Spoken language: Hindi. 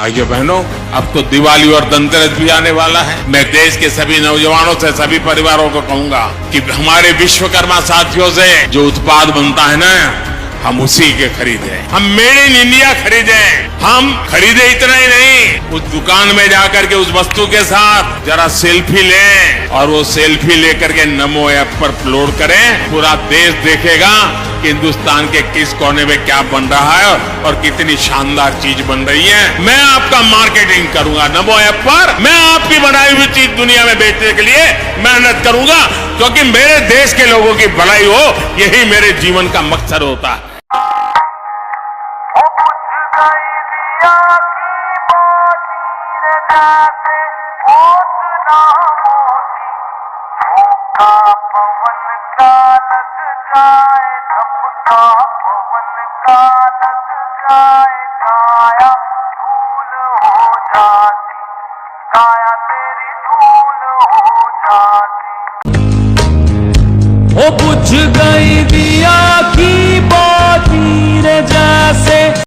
भाइयों बहनों, अब तो दिवाली और धनतेरस भी आने वाला है। मैं देश के सभी नौजवानों से, सभी परिवारों को कहूंगा कि हमारे विश्वकर्मा साथियों से जो उत्पाद बनता है ना, हम उसी के खरीदें। हम मेड इन इंडिया खरीदें। हम खरीदे इतना ही नहीं, उस दुकान में जाकर के उस वस्तु के साथ जरा सेल्फी लें और वो सेल्फी लेकर के नमो ऐप पर अपलोड करें। पूरा देश देखेगा कि हिंदुस्तान के किस कोने में क्या बन रहा है और कितनी शानदार चीज बन रही है। मैं आपका मार्केटिंग करूंगा नमो ऐप पर। मैं आपकी बनाई हुई चीज दुनिया में बेचने के लिए मेहनत करूंगा, क्योंकि मेरे देश के लोगों की भलाई हो, यही मेरे जीवन का मकसद होता है। ओ बुझ गई